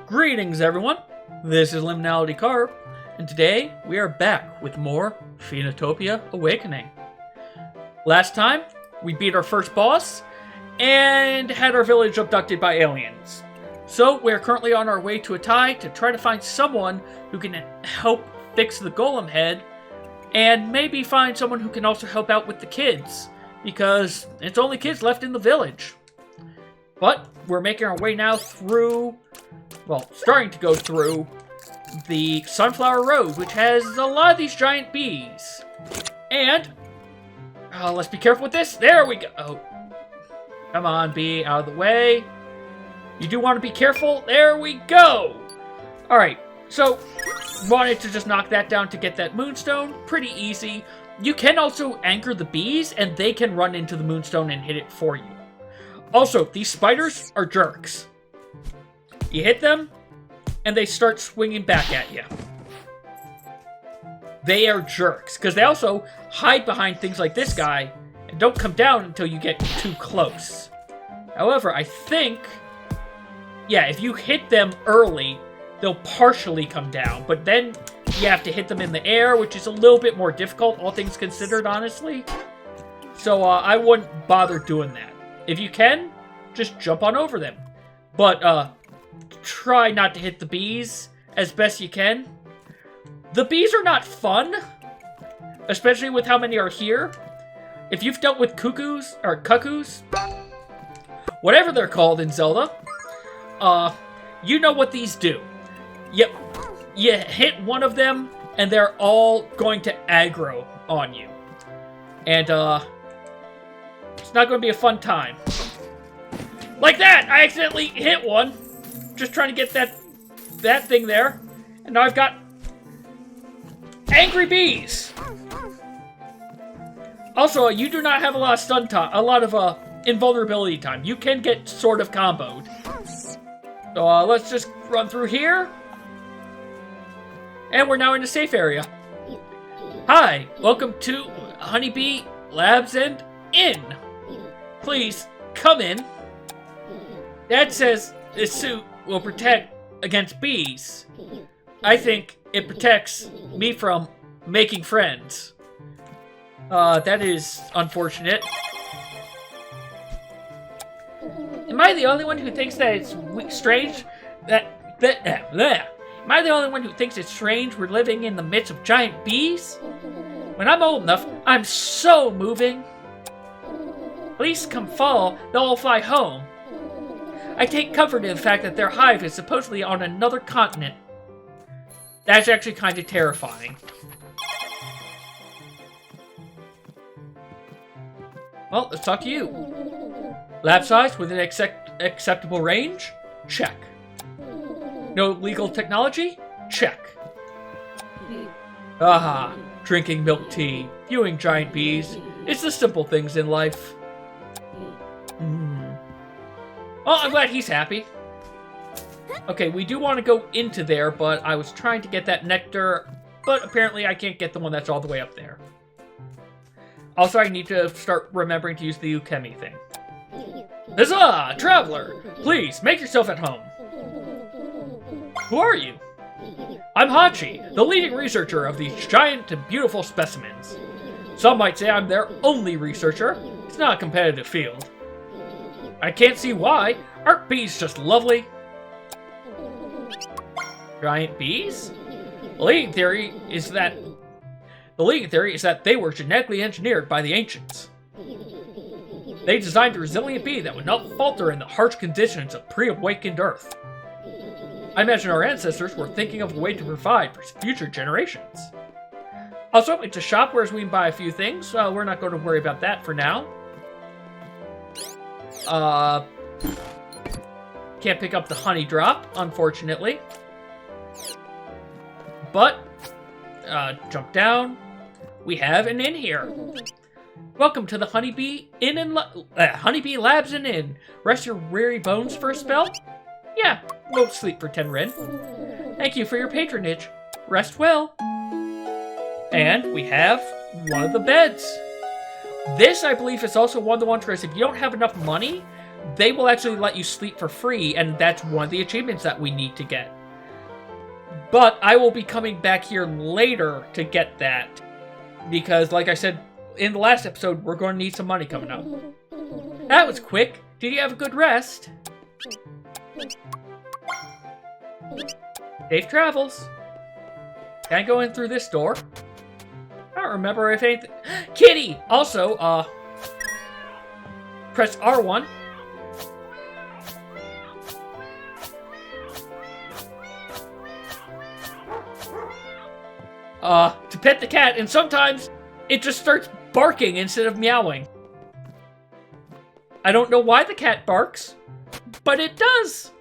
Greetings, everyone. This is LiminalityCarb, and today we are back with more Phoenotopia Awakening. Last time, we beat our first boss and had our village abducted by aliens. So we're currently on our way to Atai to try to find someone who can help fix the golem head, and maybe find someone who can also help out with the kids, because it's only kids left in the village. But we're making our way now through, well, starting to go through the Sunflower Road, which has a lot of these giant bees. And, let's be careful with this. There we go. Oh, come on, bee, out of the way. You do want to be careful. There we go. Alright, so wanted to just knock that down to get that moonstone. Pretty easy. You can also anchor the bees, and they can run into the moonstone and hit it for you. Also, these spiders are jerks. You hit them, and they start swinging back at you. They are jerks, because they also hide behind things like this guy, and don't come down until you get too close. However, I think, yeah, if you hit them early, they'll partially come down, but then you have to hit them in the air, which is a little bit more difficult, all things considered, honestly. So, I wouldn't bother doing that. If you can, just jump on over them. But, try not to hit the bees as best you can. The bees are not fun, especially with how many are here. If you've dealt with cuckoos, whatever they're called in Zelda, you know what these do. Yep, you hit one of them, and they're all going to aggro on you. And, it's not going to be a fun time. Like that! I accidentally hit one. Just trying to get that thing there. And now I've got angry bees. Also, you do not have a lot of stun time, a lot of invulnerability time. You can get sort of comboed. So let's just run through here. And we're now in a safe area. Hi, welcome to Honeybee Labs and Inn. Please come in. Dad says this suit will protect against bees. I think it protects me from making friends. That is unfortunate. Am I the only one who thinks that it's strange Am I the only one who thinks it's strange we're living in the midst of giant bees? When I'm old enough, I'm so moving. At least come fall, they'll all fly home. I take comfort in the fact that their hive is supposedly on another continent. That's actually kind of terrifying. Well, let's talk to you. Lab size within acceptable range? Check. No legal technology? Check. Aha, drinking milk tea, viewing giant bees. It's the simple things in life. Well, I'm glad he's happy. Okay, we do want to go into there, but I was trying to get that nectar, but apparently I can't get the one that's all the way up there. Also, I need to start remembering to use the Ukemi thing. Huzzah! Traveler! Please, make yourself at home. Who are you? I'm Hachi, the leading researcher of these giant and beautiful specimens. Some might say I'm their only researcher. It's not a competitive field. I can't see why. Aren't bees just lovely? Giant bees? The leading theory is that they were genetically engineered by the ancients. They designed a resilient bee that would not falter in the harsh conditions of pre-awakened Earth. I imagine our ancestors were thinking of a way to provide for future generations. Also, it's a shop where we can buy a few things. We're not going to worry about that for now. Can't pick up the honey drop, unfortunately. But, jump down. We have an inn here. Welcome to the Honeybee Honeybee Labs and Inn. Rest your weary bones for a spell? Yeah, go sleep for 10 Ren. Thank you for your patronage. Rest well. And we have one of the beds. This, I believe, is also one of the ones where if you don't have enough money they will actually let you sleep for free, and that's one of the achievements that we need to get. But I will be coming back here later to get that, because like I said in the last episode, we're going to need some money coming up. That was quick. Did you have a good rest? Safe travels. Can I go in through this door? I don't remember if anything... Kitty! Also, press R1. To pet the cat, and sometimes it just starts barking instead of meowing. I don't know why the cat barks, but it does.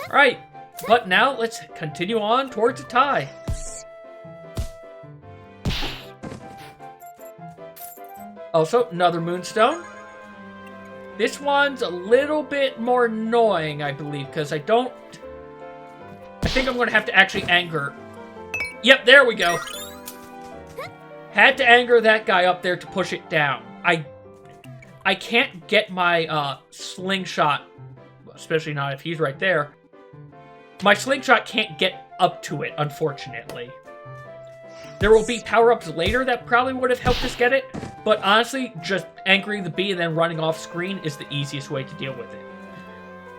Alright, but now let's continue on towards Atai. Also, another moonstone. This one's a little bit more annoying, I believe, because I think I'm going to have to actually anger. Yep, there we go. Had to anger that guy up there to push it down. I can't get my slingshot, especially not if he's right there. My slingshot can't get up to it, unfortunately. There will be power-ups later that probably would have helped us get it, but honestly, just angering the bee and then running off screen is the easiest way to deal with it.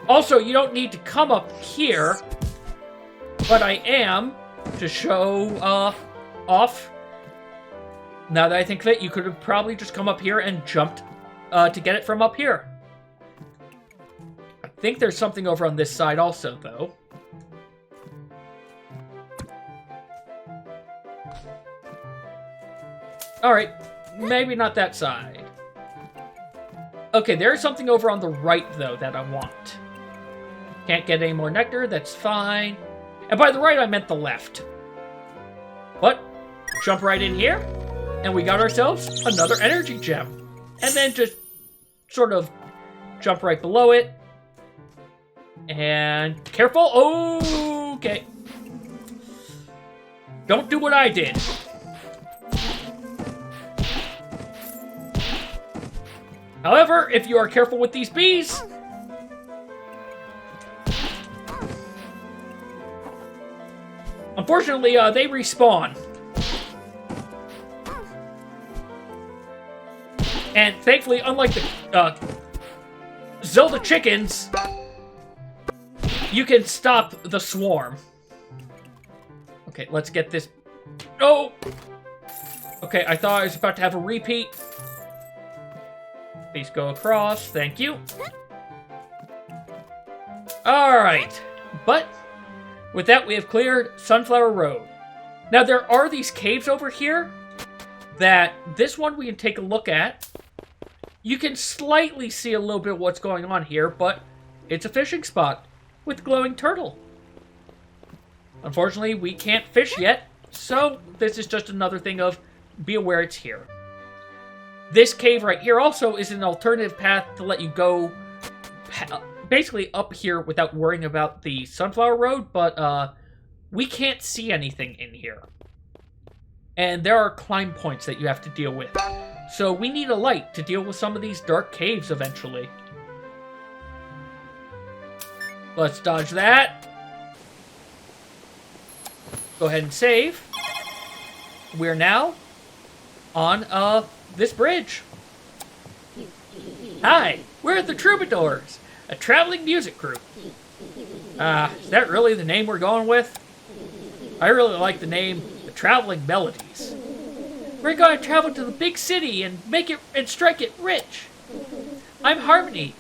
Also, you don't need to come up here, but I am to show off. Now that I think of it, you could have probably just come up here and jumped to get it from up here. I think there's something over on this side also, though. Alright, maybe not that side. Okay, there's something over on the right, though, that I want. Can't get any more nectar, that's fine. And by the right, I meant the left. But, jump right in here, and we got ourselves another energy gem. And then just sort of jump right below it. And careful. Oh, okay. Don't do what I did. However, if you are careful with these bees, unfortunately, they respawn. And thankfully, unlike the Zelda chickens, you can stop the swarm. Okay, let's get this. Oh! Okay, I thought I was about to have a repeat. Please go across. Thank you. Alright. But, with that, we have cleared Sunflower Road. Now, there are these caves over here that this one we can take a look at. You can slightly see a little bit of what's going on here, but it's a fishing spot with a glowing turtle. Unfortunately, we can't fish yet, so this is just another thing of be aware it's here. This cave right here also is an alternative path to let you go basically up here without worrying about the Sunflower Road, but we can't see anything in here. And there are climb points that you have to deal with. So we need a light to deal with some of these dark caves eventually. Let's dodge that. Go ahead and save. We're now on this bridge. Hi, we're the Troubadours, a traveling music group. Is that really the name we're going with? I really like the name the Traveling Melodies. We're going to travel to the big city and make it and strike it rich. I'm Harmony,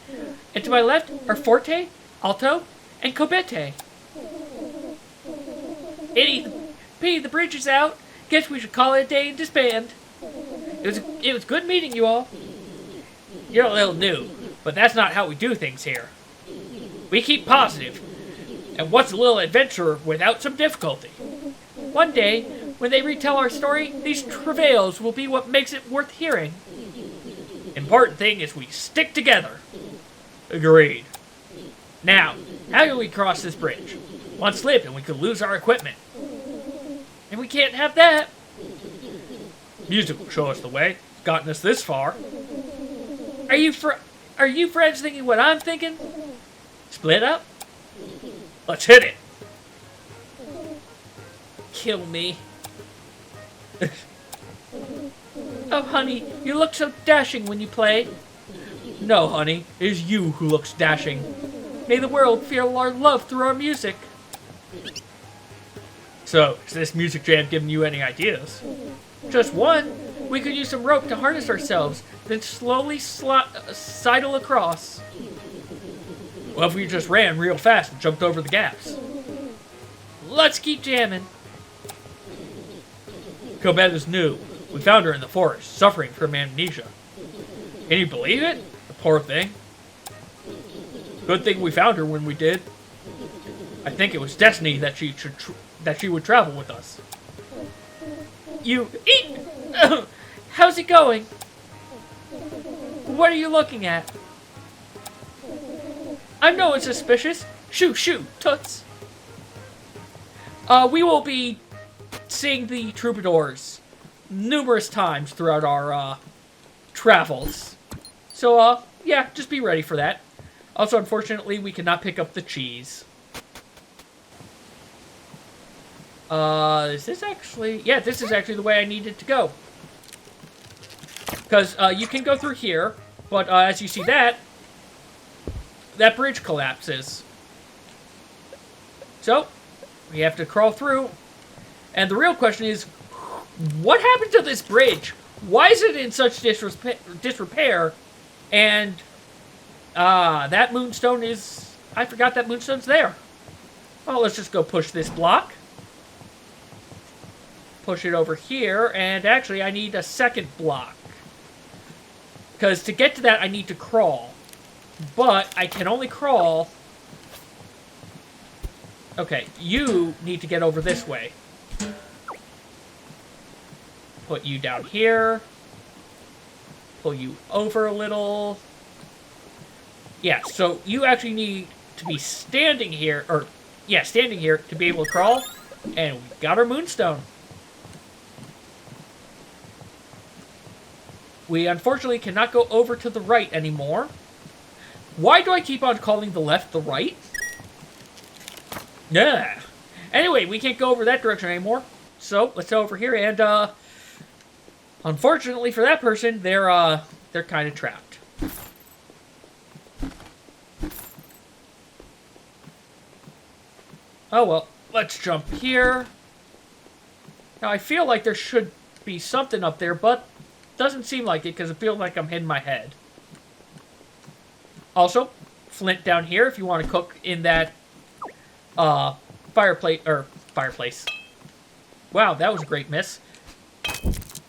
and to my left are Forte, Alto, and Cobete. Pity the bridge is out. Guess we should call it a day and disband. It was good meeting you all. You're a little new, but that's not how we do things here. We keep positive, and what's a little adventure without some difficulty? One day, when they retell our story, these travails will be what makes it worth hearing. Important thing is we stick together. Agreed. Now, how do we cross this bridge? One slip and we could lose our equipment. And we can't have that. Music will show us the way. It's gotten us this far. Are you friends thinking what I'm thinking? Split up? Let's hit it. Kill me. Oh, honey, you look so dashing when you play. No, honey, it is you who looks dashing. May the world feel our love through our music. So, is this music jam giving you any ideas? Just one. We could use some rope to harness ourselves, then slowly sidle across. Well, if we just ran real fast and jumped over the gaps. Let's keep jamming. Cobette is new. We found her in the forest, suffering from amnesia. Can you believe it? The poor thing. Good thing we found her when we did. I think it was destiny that she would travel with us. You eat. How's it going? What are you looking at? I'm no one suspicious. Shoo, shoo, toots. We will be seeing the troubadours numerous times throughout our travels. So, yeah, just be ready for that. Also, unfortunately, we cannot pick up the cheese. Is this actually... Yeah, this is actually the way I needed to go. Because, you can go through here, but, as you see that bridge collapses. So, we have to crawl through. And the real question is, what happened to this bridge? Why is it in such disrepair? And, that moonstone is... I forgot that moonstone's there. Well, let's just go push this block. Push it over here, and actually I need a second block. Because to get to that, I need to crawl. But I can only crawl... Okay, you need to get over this way. Put you down here. Pull you over a little. Yeah, so you actually need to be standing here, or, yeah, standing here to be able to crawl. And we got our moonstone. We unfortunately cannot go over to the right anymore. Why do I keep on calling the left the right? Yeah. Anyway, we can't go over that direction anymore. So, let's go over here and, unfortunately for that person, they're kind of trapped. Oh well, let's jump here. Now, I feel like there should be something up there, but doesn't seem like it because it feels like I'm hitting my head. Also, flint down here if you want to cook in that fireplace. Wow, that was a great miss.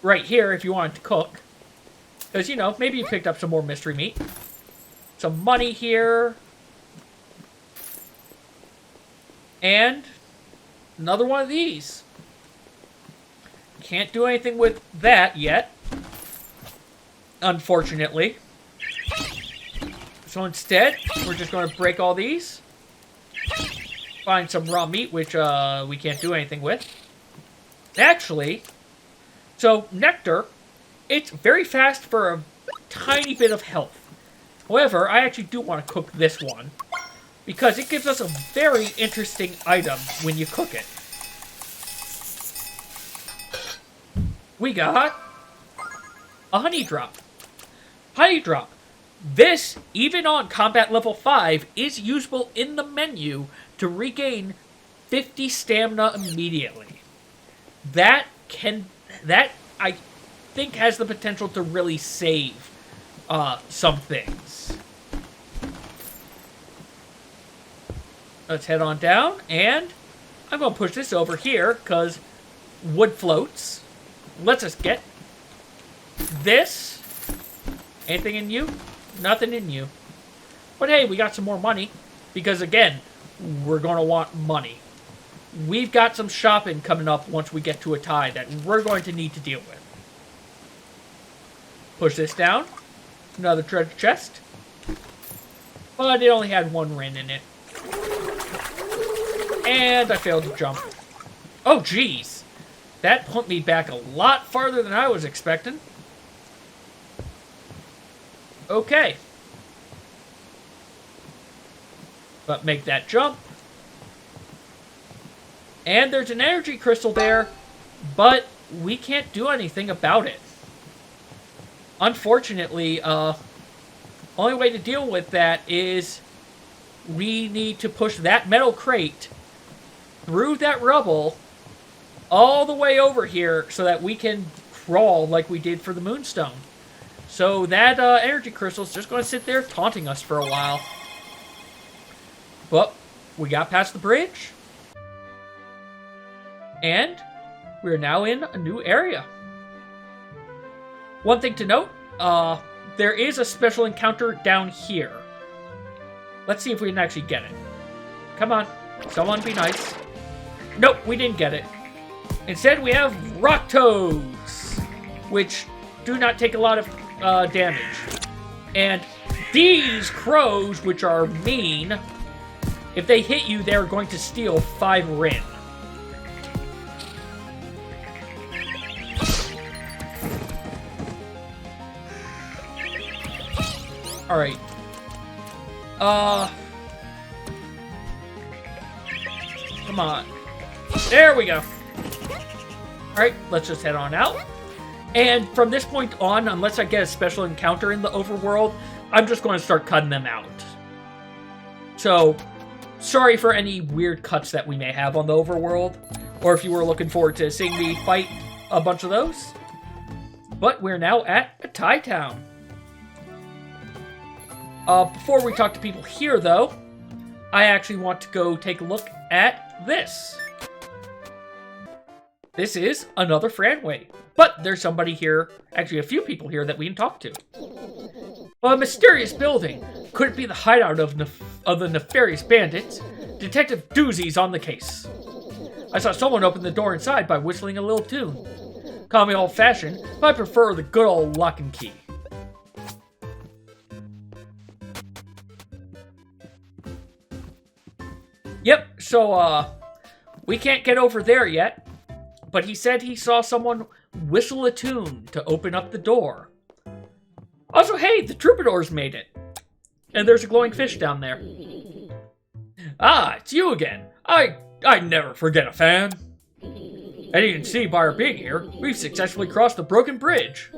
Right here if you wanted to cook. Because, you know, maybe you picked up some more mystery meat. Some money here. And another one of these. Can't do anything with that yet. Unfortunately. So instead, we're just going to break all these. Find some raw meat, which we can't do anything with. Actually, so nectar, it's very fast for a tiny bit of health. However, I actually do want to cook this one. Because it gives us a very interesting item when you cook it. We got a honey drop. Honey drop. This, even on combat level 5, is usable in the menu to regain 50 stamina immediately. That I think has the potential to really save some things. Let's head on down, and I'm going to push this over here, because wood floats. Let's just get this. Anything in you? Nothing in you. But hey, we got some more money, because again, we're going to want money. We've got some shopping coming up once we get to Atai that we're going to need to deal with. Push this down. Another treasure chest. But it only had one ring in it. And I failed to jump. Oh, jeez. That put me back a lot farther than I was expecting. Okay. But make that jump. And there's an energy crystal there, but we can't do anything about it. Unfortunately, only way to deal with that is we need to push that metal crate through that rubble all the way over here so that we can crawl like we did for the Moonstone. So that energy crystal is just going to sit there taunting us for a while. But we got past the bridge. And we're now in a new area. One thing to note, there is a special encounter down here. Let's see if we can actually get it. Come on, someone be nice. Nope, we didn't get it. Instead, we have rock toads, which do not take a lot of damage. And these crows, which are mean, if they hit you, they're going to steal 5 Rin. Alright. Come on. There we go. Alright, let's just head on out. And from this point on, unless I get a special encounter in the overworld, I'm just going to start cutting them out. So, sorry for any weird cuts that we may have on the overworld, or if you were looking forward to seeing me fight a bunch of those. But we're now at Atai Town. Before we talk to people here, though, I actually want to go take a look at this. This is another Franway, but there's somebody here, actually a few people here that we can talk to. A mysterious building. Could it be the hideout of the nefarious bandits? Detective Doozy's on the case. I saw someone open the door inside by whistling a little tune. Call me old-fashioned, but I prefer the good old lock and key. Yep, so, we can't get over there yet, but he said he saw someone whistle a tune to open up the door. Also, hey, the troubadours made it. And there's a glowing fish down there. Ah, it's you again. I never forget a fan. And you can see by our being here, we've successfully crossed the broken bridge.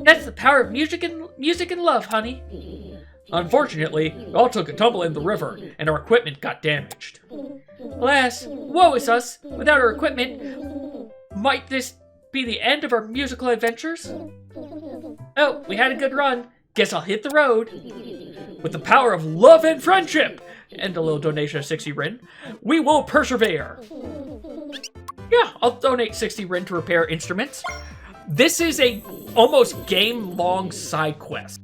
That's the power of music and love, honey. Unfortunately, we all took a tumble in the river, and our equipment got damaged. Alas, woe is us. Without our equipment, might this be the end of our musical adventures? Oh, we had a good run. Guess I'll hit the road. With the power of love and friendship, and a little donation of 60 Rin, we will persevere. Yeah, I'll donate 60 Rin to repair instruments. This is a almost game-long side quest.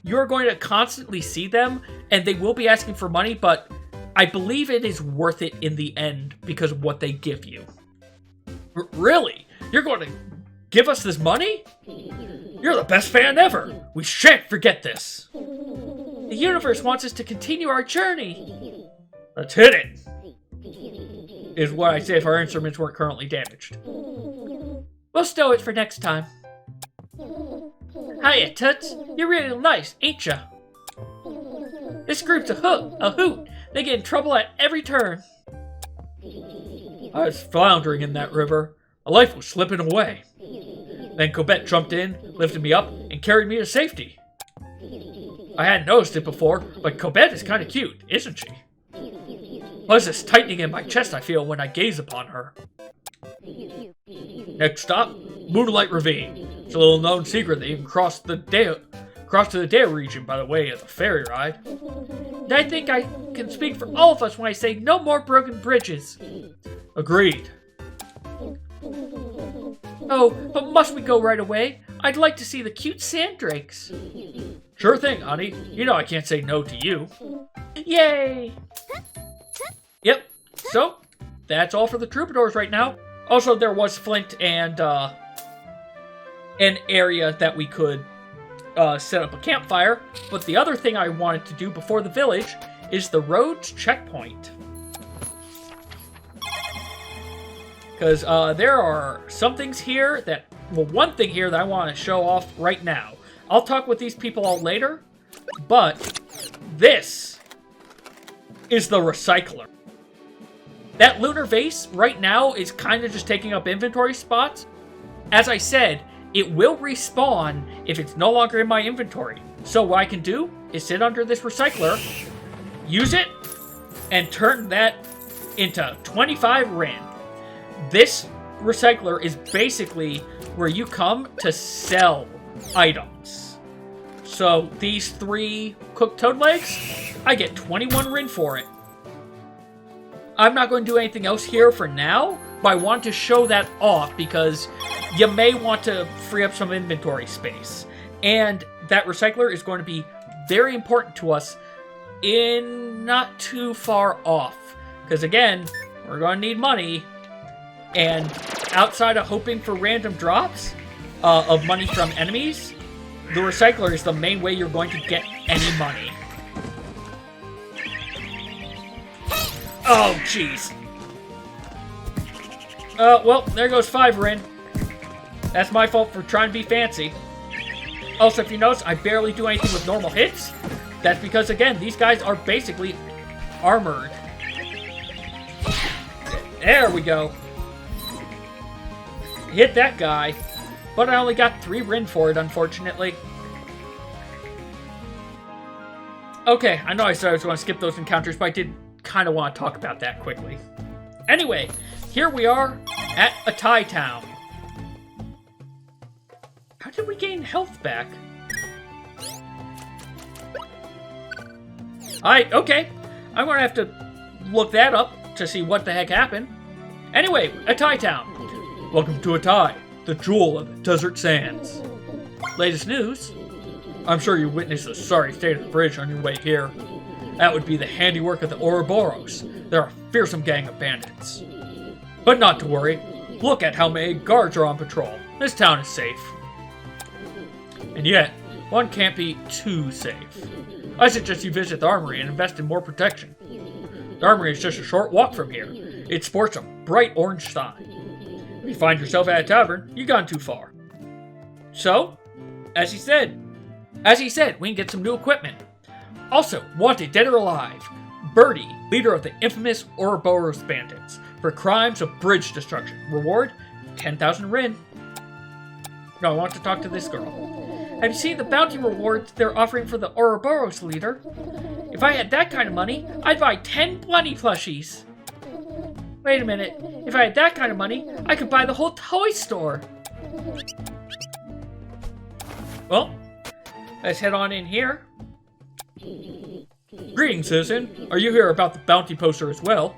You're going to constantly see them, and they will be asking for money, but I believe it is worth it in the end because of what they give you. Really? You're going to give us this money? You're the best fan ever! We shan't forget this! The universe wants us to continue our journey! Let's hit it! Is what I'd say if our instruments weren't currently damaged. We'll stow it for next time. Hiya, Toots. You're really nice, ain't ya? This group's a hoot. They get in trouble at every turn. I was floundering in that river. My life was slipping away. Then Corbett jumped in, lifted me up, and carried me to safety. I hadn't noticed it before, but Corbett is kind of cute, isn't she? What's this tightening in my chest I feel when I gaze upon her? Next stop, Moonlight Ravine. It's a little known secret that you can cross to the Dale region by the way of the ferry ride. And I think I can speak for all of us when I say no more broken bridges. Agreed. Oh, but must we go right away? I'd like to see the cute sandrakes. Sure thing, honey. You know I can't say no to you. Yay! Yep, so that's all for the troubadours right now. Also, there was Flint and an area that we could set up a campfire. But the other thing I wanted to do before the village is the roads checkpoint. Because there are some things here that, well, one thing here that I want to show off right now. I'll talk with these people all later, but this is the recycler. That lunar vase right now is kind of just taking up inventory spots. As I said, it will respawn if it's no longer in my inventory. So what I can do is sit under this recycler, use it, and turn that into 25 Rin. This recycler is basically where you come to sell items. So these 3 cooked toad legs, I get 21 Rin for it. I'm not going to do anything else here for now, but I want to show that off because you may want to free up some inventory space. And that recycler is going to be very important to us in not too far off. Because again, we're going to need money. And outside of hoping for random drops of money from enemies, the recycler is the main way you're going to get any money. Oh, jeez. Well, there goes 5 Rin. That's my fault for trying to be fancy. Also, if you notice, I barely do anything with normal hits. That's because, again, these guys are basically armored. There we go. Hit that guy, but I only got 3 Rin for it, unfortunately. Okay, I know I said I was going to skip those encounters, but I did kind of want to talk about that quickly. Anyway, here we are at Atai Town. How did we gain health back? Alright, okay. I'm going to have to look that up to see what the heck happened. Anyway, Atai Town. Welcome to Atai, the jewel of the desert sands. Latest news. I'm sure you witnessed the sorry state of the bridge on your way here. That would be the handiwork of the Oroboros. They're a fearsome gang of bandits. But not to worry. Look at how many guards are on patrol. This town is safe. And yet, one can't be too safe. I suggest you visit the armory and invest in more protection. The armory is just a short walk from here. It sports a bright orange sign. If you find yourself at a tavern, you've gone too far. So, as he said, we can get some new equipment. Also, wanted dead or alive, Birdie, leader of the infamous Oroboros Bandits, for crimes of bridge destruction. Reward, 10,000 Rin. No, I want to talk to this girl. Have you seen the bounty rewards they're offering for the Oroboros leader? If I had that kind of money, I'd buy 10 Bloody plushies. Wait a minute. If I had that kind of money, I could buy the whole toy store. Well, let's head on in here. Greetings, citizen. Are you here about the bounty poster as well?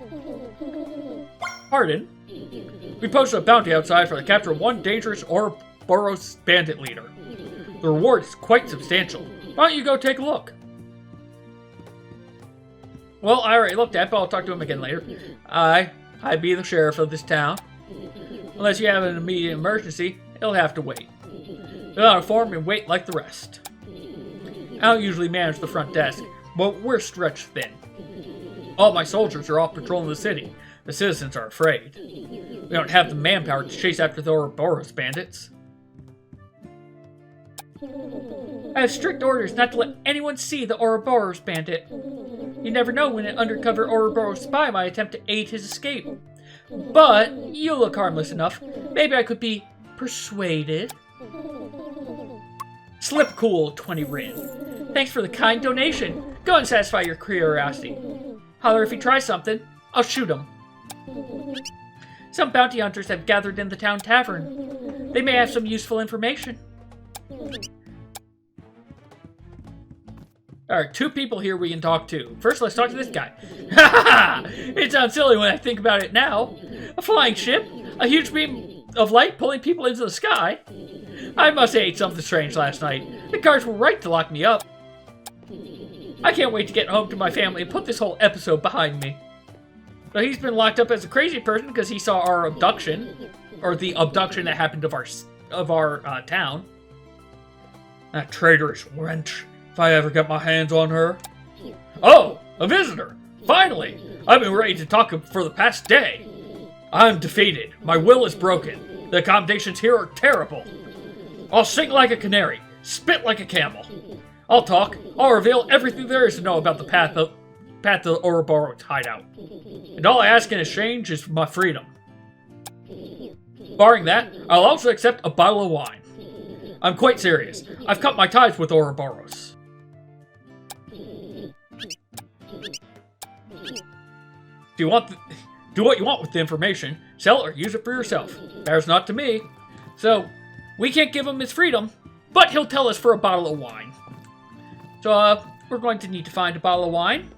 Pardon? We posted a bounty outside for the capture of one dangerous Oroboros Bandit leader. The reward is quite substantial. Why don't you go take a look? Well, I already looked at it, but I'll talk to him again later. I be the sheriff of this town. Unless you have an immediate emergency, it'll have to wait. Fill out a form and wait like the rest. I don't usually manage the front desk, but we're stretched thin. All my soldiers are off patrolling the city. The citizens are afraid. We don't have the manpower to chase after the Oroboros bandits. I have strict orders not to let anyone see the Oroboros bandit. You never know when an undercover Oroboros spy might attempt to aid his escape. But you look harmless enough. Maybe I could be persuaded. Slip cool, 20 Rin. Thanks for the kind donation. Go and satisfy your curiosity. Holler if he tries something. I'll shoot him. Some bounty hunters have gathered in the town tavern. They may have some useful information. Alright, 2 people here we can talk to. First, let's talk to this guy. Ha ha ha! It sounds silly when I think about it now. A flying ship? A huge beam of light pulling people into the sky? I must have ate something strange last night. The guards were right to lock me up. I can't wait to get home to my family and put this whole episode behind me. So he's been locked up as a crazy person because he saw our abduction. Or the abduction that happened of our town. That traitorous wench. If I ever get my hands on her. Oh, a visitor! Finally! I've been ready to talk for the past day. I'm defeated. My will is broken. The accommodations here are terrible. I'll sing like a canary, spit like a camel. I'll talk. I'll reveal everything there is to know about the path of path to the Oroboros hideout. And all I ask in exchange is my freedom. Barring that, I'll also accept a bottle of wine. I'm quite serious. I've cut my ties with Oroboros. Do what you want with the information. Sell or use it for yourself. Matters not to me. So, we can't give him his freedom, but he'll tell us for a bottle of wine. So, we're going to need to find a bottle of wine.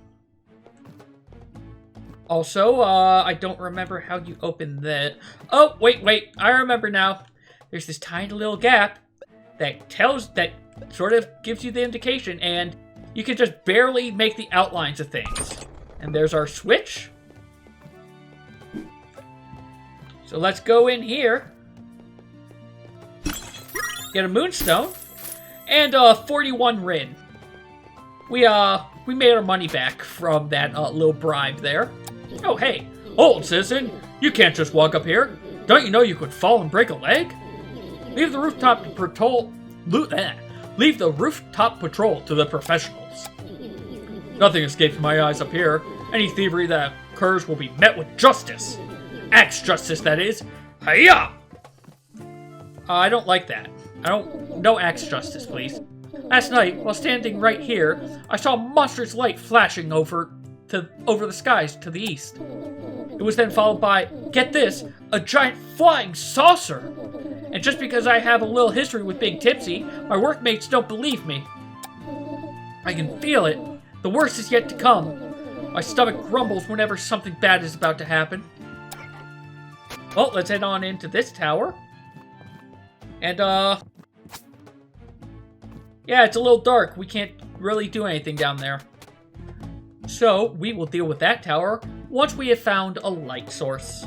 Also, I don't remember how you open that. Oh, wait, I remember now. There's this tiny little gap that sort of gives you the indication, and you can just barely make the outlines of things. And there's our switch. So let's go in here. Get a moonstone. And 41 Rin. We made our money back from that little bribe there. Oh, hey. Hold, citizen. You can't just walk up here. Don't you know you could fall and break a leg? Leave the rooftop patrol to the professionals. Nothing escapes my eyes up here. Any thievery that occurs will be met with justice. Axe justice, that is. Hiya! I don't like that. No axe justice, please. Last night, while standing right here, I saw a monstrous light flashing over the skies to the east. It was then followed by, get this, a giant flying saucer. And just because I have a little history with being tipsy, my workmates don't believe me. I can feel it. The worst is yet to come. My stomach grumbles whenever something bad is about to happen. Well, let's head on into this tower. And, yeah, it's a little dark. We can't really do anything down there. So, we will deal with that tower once we have found a light source.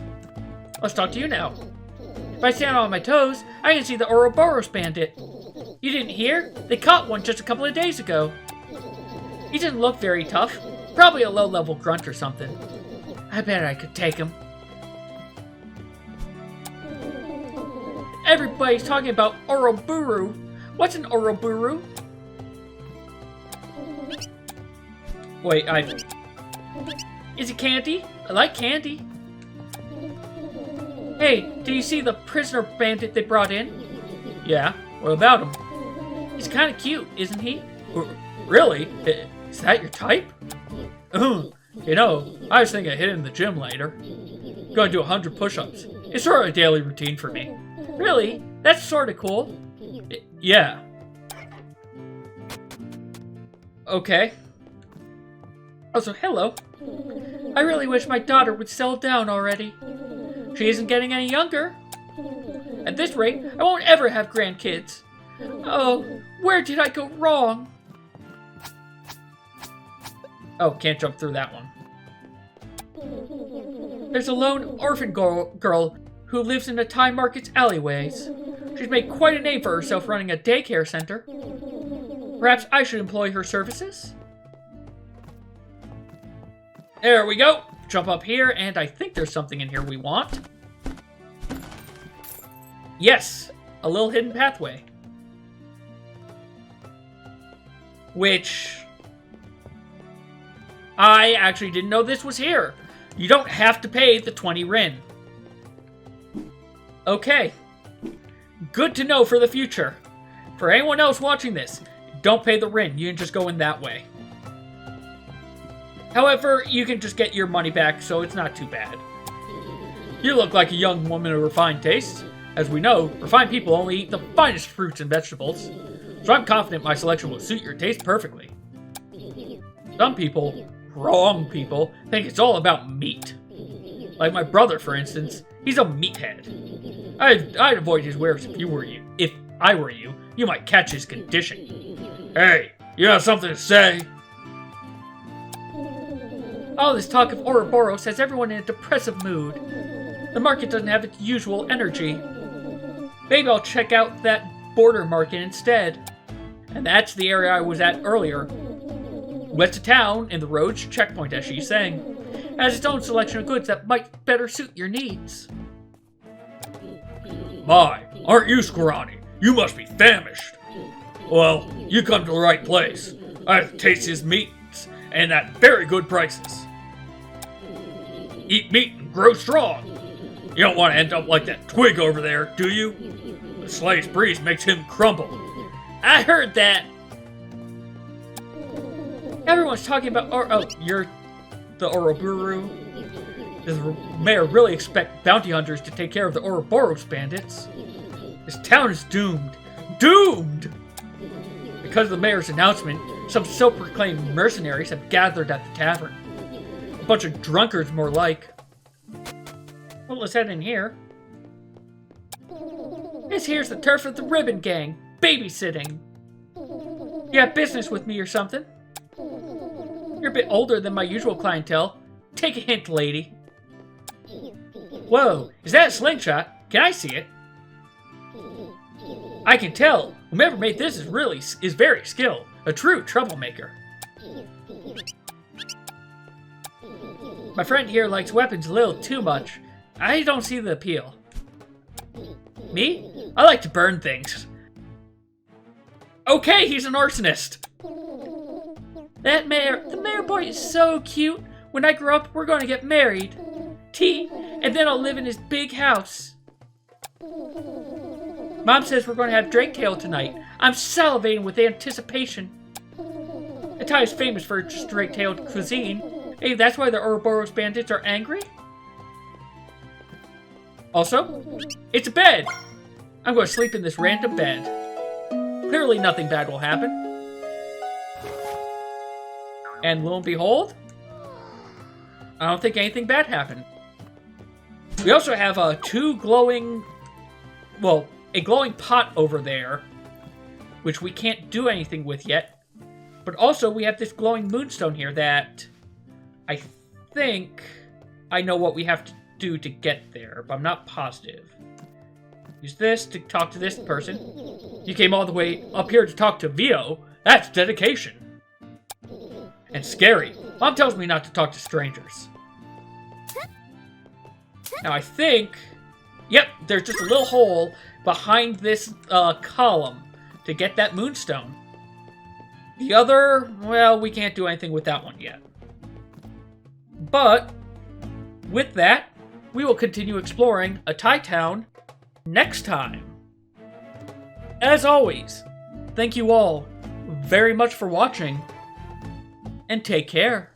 Let's talk to you now. If I stand on my toes, I can see the Oroboros Bandit. You didn't hear? They caught one just a couple of days ago. He didn't look very tough. Probably a low-level grunt or something. I bet I could take him. Everybody's talking about Oroboros. What's an Oroboros? Wait, Is it candy? I like candy. Hey, do you see the prisoner bandit they brought in? Yeah, what about him? He's kind of cute, isn't he? Really? Is that your type? You know, I was thinking of hitting the gym later. Going to do 100 push-ups. It's sort of a daily routine for me. Really? That's sort of cool. Yeah. Okay. Also, hello. I really wish my daughter would settle down already. She isn't getting any younger. At this rate, I won't ever have grandkids. Oh, where did I go wrong? Oh, can't jump through that one. There's a lone orphan girl who lives in the Atai market's alleyways. She's made quite a name for herself running a daycare center. Perhaps I should employ her services? There we go. Jump up here, and I think there's something in here we want. Yes, a little hidden pathway. Which I actually didn't know this was here. You don't have to pay the 20 Rin. Okay. Good to know for the future. For anyone else watching this, don't pay the Rin. You can just go in that way. However, you can just get your money back, so it's not too bad. You look like a young woman of refined tastes. As we know, refined people only eat the finest fruits and vegetables. So I'm confident my selection will suit your taste perfectly. Some people, wrong people, think it's all about meat. Like my brother, for instance, he's a meathead. I'd avoid his wares if I were you. You might catch his condition. Hey, you have something to say? All this talk of Oroboros has everyone in a depressive mood. The market doesn't have its usual energy. Maybe I'll check out that border market instead. And that's the area I was at earlier. West of town, in the road's checkpoint, as she's saying, has its own selection of goods that might better suit your needs. My, aren't you scrawny? You must be famished. Well, you come to the right place. I have tasted his meats, and at very good prices. Eat meat and grow strong. You don't want to end up like that twig over there, do you? The slightest breeze makes him crumble. I heard that. Everyone's talking about you're the Oroboros. Does the mayor really expect bounty hunters to take care of the Oroboros Bandits? This town is doomed. Doomed! Because of the mayor's announcement, some self-proclaimed mercenaries have gathered at the tavern. A bunch of drunkards, more like. Well, let's head in here. This here's the turf of the Ribbon Gang. Babysitting. You have business with me or something? You're a bit older than my usual clientele. Take a hint, lady. Whoa, is that a slingshot? Can I see it? I can tell. Whomever made this is very skilled. A true troublemaker. My friend here likes weapons a little too much. I don't see the appeal. Me? I like to burn things. Okay, he's an arsonist. The mayor boy is so cute. When I grow up, we're going to get married. And then I'll live in his big house. Mom says we're going to have drake tail tonight. I'm salivating with anticipation. Atai is famous for its drake-tailed cuisine. Hey, that's why the Oroboros Bandits are angry? Also, it's a bed. I'm going to sleep in this random bed. Clearly nothing bad will happen. And lo and behold, I don't think anything bad happened. We also have a glowing pot over there, which we can't do anything with yet. But also we have this glowing moonstone here that I think I know what we have to do to get there, but I'm not positive. Use this to talk to this person. You came all the way up here to talk to Vio. That's dedication. And scary. Mom tells me not to talk to strangers. Now I think, yep, there's just a little hole behind this column to get that moonstone. The other, well, we can't do anything with that one yet. But with that, we will continue exploring Atai Town next time. As always, thank you all very much for watching, and take care.